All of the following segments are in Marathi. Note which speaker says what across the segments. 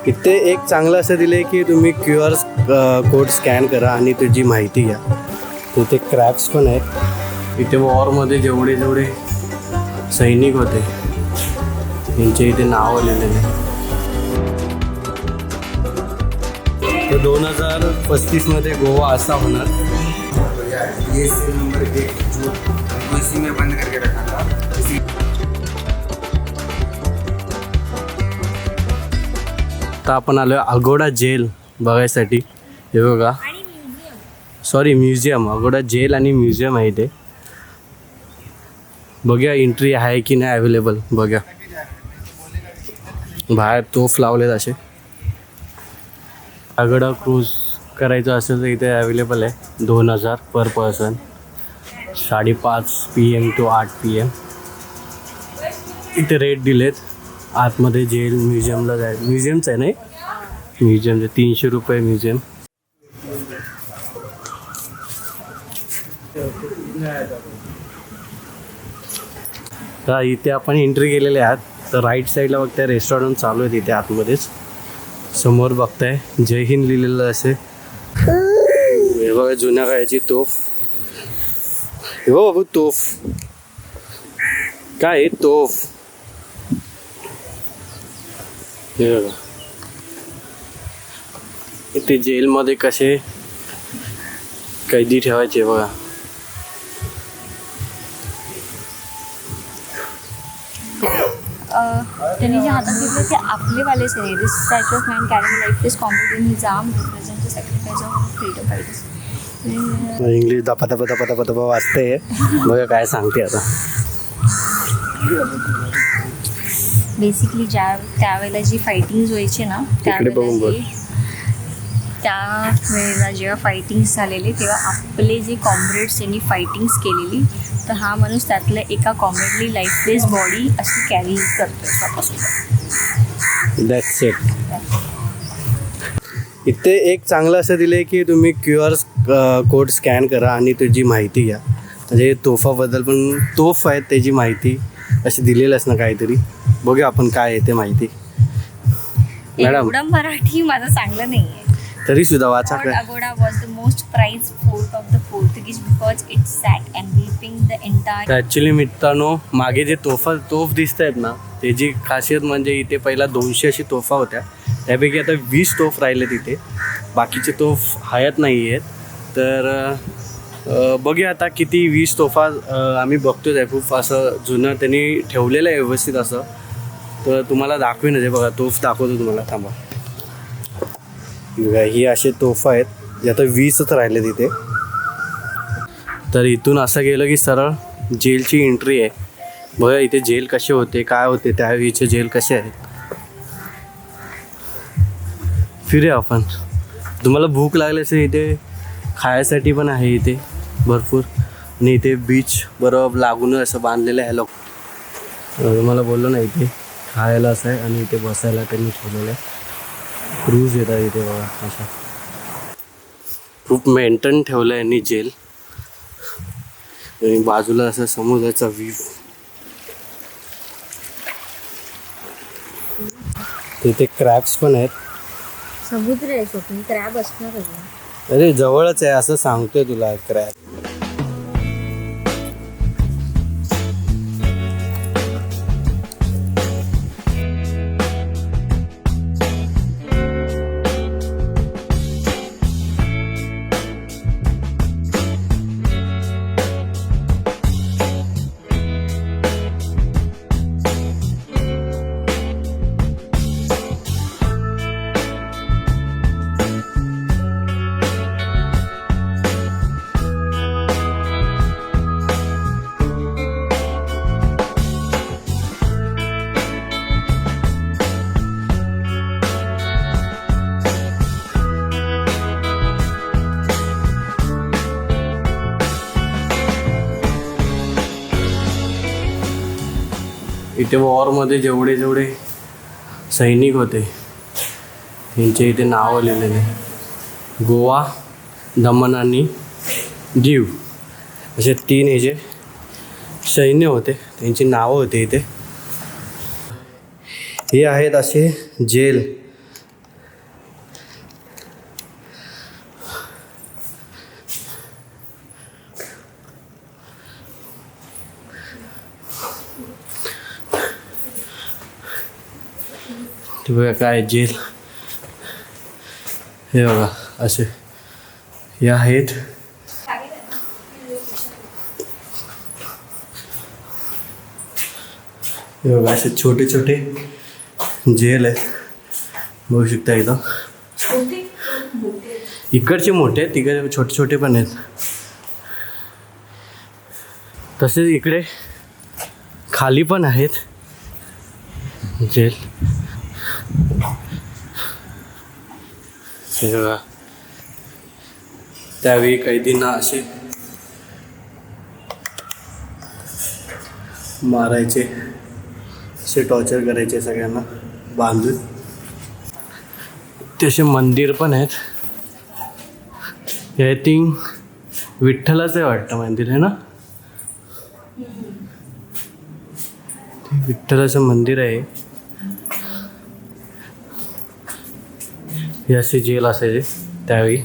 Speaker 1: इथे एक चांगलं असं दिलं आहे की तुम्ही QR कोड स्कॅन करा आणि त्याची माहिती घ्या. तिथे क्रॅप्स पण आहेत. इथे वॉरमध्ये जेवढे जेवढे सैनिक होते त्यांचे इथे नावं लिहिलेले. तर 2035 गोवा असा होणार.
Speaker 2: ये सेल नंबर 1 जो इसी में बंद करके रखा था.
Speaker 1: आता आपण आलो अगोडा जेल बघायसाठी. हे बघा, सॉरी म्युझियम. अगोडा जेल आणि म्युझियम आहे इथे. बघूया एंट्री आहे की नाही अवेलेबल. बघा बाहेर तोफ लावलेत असे. अगोडा क्रूज करायचं असेल तर इथे अवेलेबल आहे. 2000 पर पर्सन. 5:30 PM to 8 PM इथे रेट दिलेत. आतमध्ये जेल म्युझियमला जायचं. म्युझियमचं आहे नाही, म्युझियमचं 300 रुपये म्युझियम. तर इथे आपण एंट्री केलेले आहात. तर राईट साईडला बघताय रेस्टॉरंट चालू आहे तिथे आतमध्येच. समोर बघताय जय हिंद लिहिलेलं असे. हे बघा जुन्या काळाची तोफ. हे बघा बाबू तोफ. काय आहे तोफ. हे बघा इथे जेलमध्ये कसे कैदी ठेवायचे बघा.
Speaker 3: त्यांनी जे हातात घेतलं ते आपलेवालेच नाही. This statue of man carrying life is complete in his arm represent the sacrifice of freedom fighters.
Speaker 1: English दपा दपा दपा दपा दपा वाचते. बघा काय सांगते आता.
Speaker 3: बेसिकली त्यावेळेला जी फायटिंग्स व्हायची ना,
Speaker 1: बघून बोल.
Speaker 3: त्यावेळेला जेव्हा फायटिंग्स झालेले तेव्हा आपले जे कॉम्रेड्स यांनी फायटिंग्स केलेली, तर हा माणूस त्यातल्या एका कॉम्रेडली लाईफलेस बॉडी अशी कॅरी करतोय स्वतःसोबत.
Speaker 1: That's it. इथे एक चांगलं असं दिलं आहे की तुम्ही QR कोड स्कॅन करा आणि त्याची माहिती घ्या. म्हणजे तोफाबद्दल पण तोफ आहेत त्याची माहिती अशी दिलेलंच ना काहीतरी. बघूया आपण काय आहे ते माहिती. मॅडम
Speaker 3: एवढं मराठी माझं चांगलं नाही आहे.
Speaker 1: तरी सुद्धा वाचा
Speaker 3: Fort
Speaker 1: काय.
Speaker 3: Agoda was the most prized fort of the Portuguese because it sat enveloping the entire.
Speaker 1: Actually मित्रांनो, मागे जे तोफ दिसत आहेत ना, त्याची खासियत म्हणजे इथे पहिला 200 अशी तोफा होत्या. त्यापैकी आता 20 तोफ राहिले तिथे. बाकीचे तोफ हयात नाही आहेत. तर बघूया आता किती 20 तोफा आम्ही बघतोच आहे. खूप असं जुनं त्यांनी ठेवलेलं आहे व्यवस्थित असं. तर तुम्हाला दाखवेनच आहे. बघा तोफ दाखवतो तुम्हाला, थांबा. ही असे तोफा आहेत जे आता 20च राहिले तिथे. तर इथून असं गेलं की सरळ जेलची एंट्री आहे. बघा इथे जेल कसे होते, काय होते, त्यावेळीचे जेल कसे आहेत. फिरूया आपण. तुम्हाला भूक लागली असेल इथे खायसाठी पण आहे इथे भरपूर. आणि इथे बीच बरोबर लागून असं बांधलेलं आहे. लोक तुम्हाला बोललो ना इथे खायला असं आहे आणि इथे बसायला त्यांनी ठेवलेलं आहे. क्रूज येतात इथे बघा अशा. खूप मेंटेन ठेवलं आहे यांनी जेल. आणि बाजूला असं समुद्राचा व्ह्यू. तिथे क्रॅब्स पण आहेत.
Speaker 3: समुद्र आहे स्वप्न, क्रॅब असणार.
Speaker 1: अरे जवळच आहे असं सांगतोय तुला क्रॅब. इथे वॉरमध्ये जेवढे जेवढे सैनिक होते त्यांचे इथे नावं लिहिलेले. गोवा, दमन आणि दीव असे 3 हे जे सैन्य होते त्यांची नावं होते इथे. हे आहेत असे जेल ते बघा काय जेल, हे बघा असे हे आहेत. हे बघा असे छोटे छोटे जेल आहे, बघू शकता इथं. इकडचे मोठे आहेत, तिकडे छोटे छोटे पण आहेत. तसेच इकडे खाली पण आहेत जेल. हे बघा त्यावेळी कैदींना असे मारायचे, असे टॉर्चर करायचे सगळ्यांना बांधून. तसे मंदिर पण आहेत. आय थिंक विठ्ठलाचं आहे वाटतं मंदिर, आहे ना? ते विठ्ठलाचं मंदिर आहे. हे असे जेल असायचे त्यावेळी.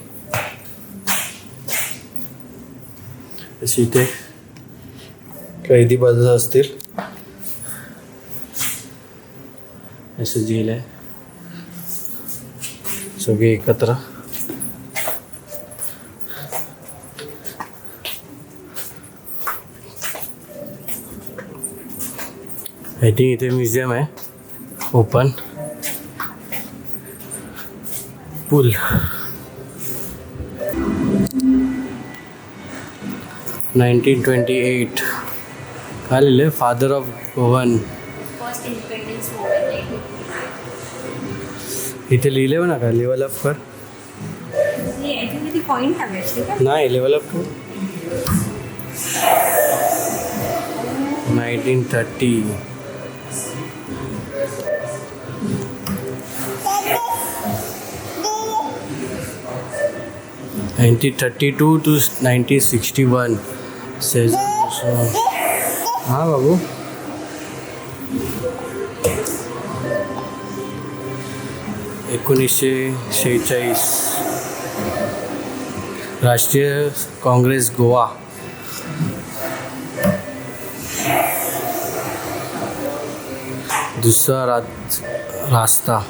Speaker 1: अशी इथे कैदी बसत असतील, असं जेल आहे. सगळे एकत्र. आय थिंक इथे म्युझियम आहे ओपन. पूल. (1928) काय लिहिलं? Father of Goan.
Speaker 3: First independence movement.
Speaker 1: इथे लिहिले ना का लेवल अप कर.
Speaker 3: याच्यामध्ये पॉईंट टाकायचे का?
Speaker 1: नाही, लेवल अप कर. 1930. (1932 to 1961) says. हाँ बाबू. (1946) राष्ट्रीय काँग्रेस गोवा. दूसरा रास्ता.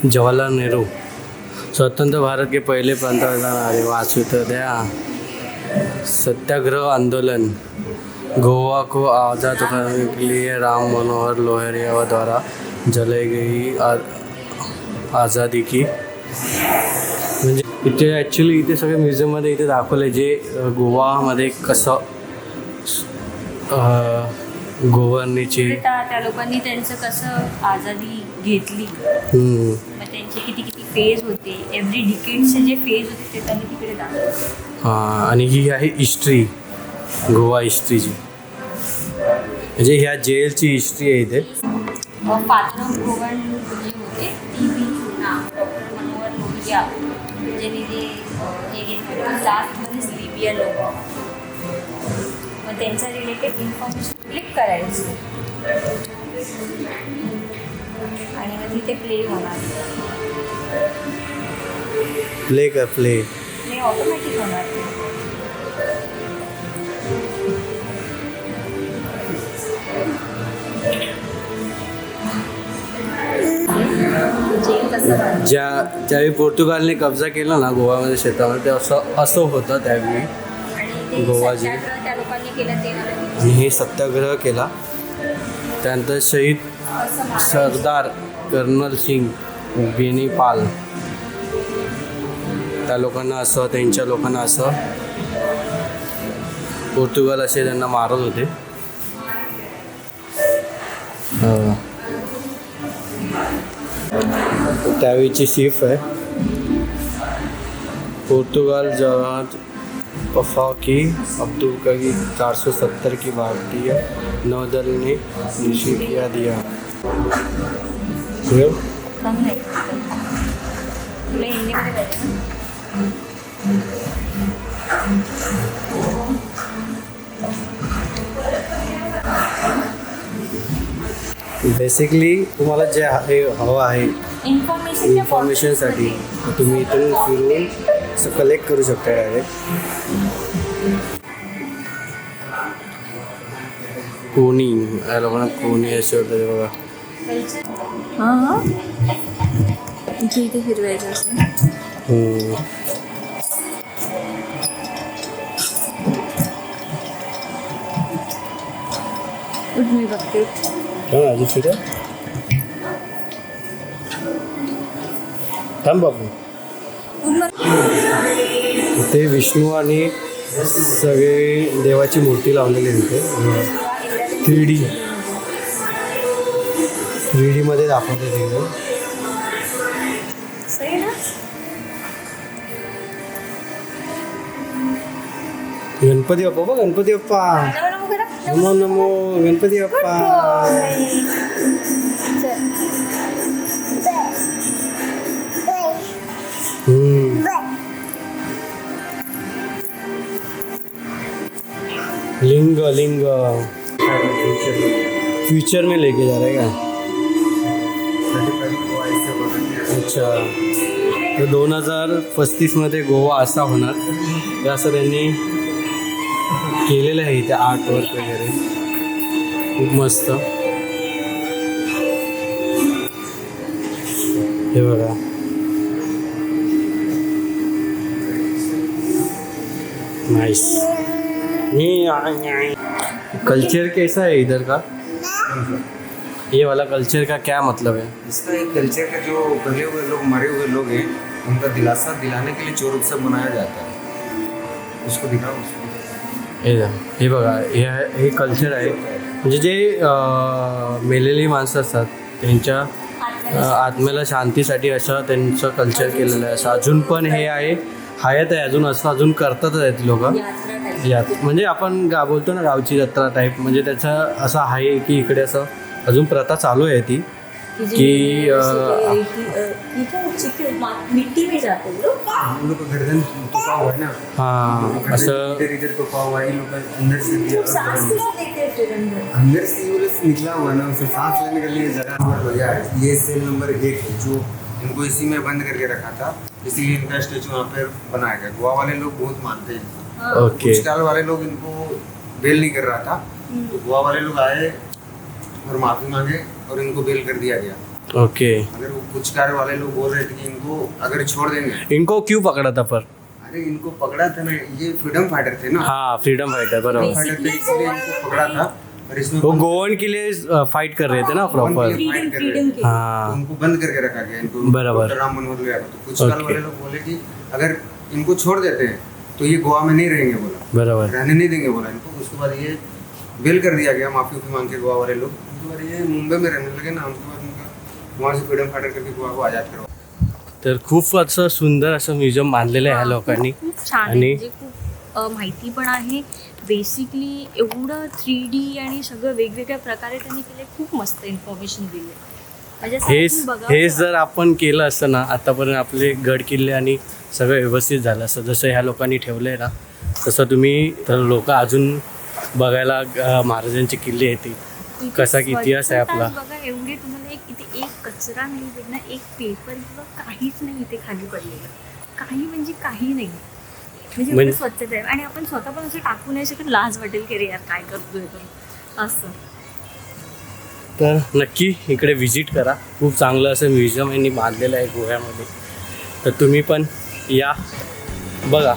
Speaker 1: जवाहरलाल नेहरू स्वतंत्र भारत के पहले पंतप्रधान. अरे वाचूत द्या. सत्याग्रह आंदोलन. गोवा को आज़ाद करने के लिए राम मनोहर लोहिया द्वारा जलाई गई आज़ादी की. म्हणजे इथे ॲक्च्युली इथे सगळे म्युझियममध्ये इथे दाखवले जे गोवामध्ये कसं गोवरनीची
Speaker 3: त्या लोकांनी त्यांचं कसं आझादी घेतली, मग त्यांचे किती किती फेज होते, एव्हरी डिकेडचे जे फेज होते ते त्यांनी तिकडे दाखवले.
Speaker 1: हां. आणि ही आहे हिस्ट्री, गोवा हिस्ट्रीची, म्हणजे ह्या जेलची हिस्ट्री आहे इथे.
Speaker 3: फादर ऑफ गोवन जे होते टी.बी. डॉक्टर मनोहर लोहिया ज्यांनी जे घेतलं लास्टमध्येच लिबिया लोक, मग त्यांचा रिलेटेड इन्फॉर्मेशन क्लिक करायचं आणि मग तिथे प्ले होणार.
Speaker 1: प्ले
Speaker 3: ऑटोमॅटिक होणार ते.
Speaker 1: ज्यावेळी पोर्तुगालने कब्जा केला ना गोवामध्ये क्षेत्रामध्ये, ते असं होतं त्यावेळी गोवा जे.
Speaker 3: त्या लोकांनी केलं ते
Speaker 1: आणि हे सत्याग्रह केला. त्यानंतर शहीद सरदार कर्नल सिंग बेनीपाल, त्या लोकांना असं, त्यांच्या लोकांना असं पोर्तुगाल असे त्यांना मारत होते. त्यावेळीची सीफ आहे. पोर्तुगाल जहाज वफाकी अब्दुल करीम 470 की भारतीय नौदल ने निष्क्रिय दिया.
Speaker 3: चांगलं आहे. तुला हिंदीमध्ये पाहिजे
Speaker 1: बेसिकली तुम्हाला जे हे हवं आहे
Speaker 3: इन्फॉर्मेशन
Speaker 1: इन्फॉर्मेशनसाठी तुम्ही इथून फिरून असं कलेक्ट करू शकता डायरेक्ट. कोणी या लोकांना कोणी असे होतं ते बघा.
Speaker 3: हां इथे इथे फिरवायचं असं.
Speaker 1: हम्म.
Speaker 3: उठ मी बघते.
Speaker 1: हा अजून फिरा थांब बाबू. इथे विष्णू आणि सगळे देवाची मूर्ती लावलेली आहे इथे 3D मध्ये दाखवते तिकडे.
Speaker 3: सही ना.
Speaker 1: गणपती बाप्पा बघ गणपती बाप्पा नमो नमो गणपती बाप्पा. लिंग लिंग फ्यूचर में लेके जा रहे हैं क्या? अच्छा तर 2035 मध्ये गोवा असा होणार हे असं त्यांनी केलेलं आहे इथे आर्ट वर्क वगैरे खूप मस्त. हे बघा नाइस. कल्चर कैसा है इधर का? ये वाला कल्चर का क्या मतलब है?
Speaker 2: इसका एक कल्चर का जो गले हुए लोग मरे हुए लोग हैं उनका दिलासा दिलाने के लिए चोर उत्सव मनाया जाता है. उसको दिखाओ उसको.
Speaker 1: हे बघा हे कल्चर आहे म्हणजे जे मेलेली माणसं असतात त्यांच्या आत्म्याला शांतीसाठी असं त्यांचं कल्चर केलेलं आहे. असं अजून पण हे आहे हयात आहे अजून असं अजून करतातच आहेत लोक. यात म्हणजे आपण बोलतो ना गावची जत्रा टाईप म्हणजे त्याचं असं आहे की इकडे असं अजून प्रथा चालू आहे ती की
Speaker 3: मिट्टी में जाते लोग.
Speaker 2: हम लोग का गर्दन टुका हुआ है ना.
Speaker 1: हां असं
Speaker 2: इधर इधर टुका हुआ है. लोग अंदर से दिया
Speaker 3: सांस नहीं लेते फिर अंदर.
Speaker 2: अंदर से वो निकला हुआ है ना उसे सांस लेने के लिए जगह हो यार. ये सेल नंबर 1 है जो इनको इसी में बंद करके रखा था इसीलिए इनका स्टेचू वहाँ पर बनाया गया. गोवा वाले लोग बहुत मानते हैं.
Speaker 1: ओके
Speaker 2: कुछ साल वाले लोग इनको बेल नहीं कर रहा था तो गोवा वाले लोग आए और माफी मांगे और इनको बेल कर दिया गया.
Speaker 1: ओके.
Speaker 2: अगर वो कुछ कार वाले लोग बोल रहे थे कि इनको अगर छोड़ देंगे.
Speaker 1: इनको क्यों पकड़ा था पर?
Speaker 2: अरे इनको पकड़ा था ना ये फ्रीडम फाइटर थे ना.
Speaker 1: हाँ फ्रीडम फाइटर बराबर.
Speaker 2: फाइटर थे इसलिए इनको पकड़ा था और इसमें
Speaker 1: वो गोवन के लिए फाइट कर रहे थे ना प्रॉपर.
Speaker 3: फ्रीडम के.
Speaker 1: हाँ
Speaker 2: उनको बंद करके रखा गया इनको.
Speaker 1: बराबर.
Speaker 2: डॉक्टर राम मनोहर लोहिया को. तो कुछ साल वाले लोग बोले कि अगर इनको छोड़ देते हैं तो ये गोवा में नहीं रहेंगे बोला.
Speaker 1: बराबर.
Speaker 2: रहने नहीं देंगे बोला इनको. उसके बाद ये बेल कर दिया गया माफी मांग के गोवा वाले लोग. उसके बाद ये मुंबई में रहने लगे ना. उसके बाद उनका वहाँ से फ्रीडम फाइटर करके गोवा को आज़ाद करवा.
Speaker 1: तर खूप असं सुंदर असं म्युझियम बांधलेलं आहे ह्या लोकांनी.
Speaker 3: खूप छान आहे
Speaker 1: आणि
Speaker 3: म्हणजे खूप माहिती पण आहे. बेसिकली एवढं 3D आणि सगळं वेगवेगळ्या प्रकारे त्यांनी केले. खूप मस्त इन्फॉर्मेशन दिली म्हणजे असं
Speaker 1: हेच
Speaker 3: आपण बघावं
Speaker 1: हेच जर आपण केलं असतं ना आतापर्यंत आपले गड किल्ले आणि सगळं व्यवस्थित झालं असतं जसं ह्या लोकांनी ठेवलं आहे ना तसं तुम्ही तर लोक अजून बघायला महाराजांचे किल्ले येतील.
Speaker 3: इथे
Speaker 1: कसा की इतिहास आहे आपला.
Speaker 3: बघा एवढे तुम्हाला इथे एक कचरा नाही भेटणार. एक पेपर किंवा काहीच नाही इथे खाली पडलेलं. काही म्हणजे काही नाही म्हणजे एवढं स्वच्छता आहे. आणि आपण स्वतः पण असं टाकू नाही शकत. लाज वाटेल की रे यार काय करतोय तर असं.
Speaker 1: तर नक्की इकडे व्हिजिट करा. खूप चांगलं असं म्युझियम यांनी बांधलेलं आहे गोव्यामध्ये. तर तुम्ही पण या बघा.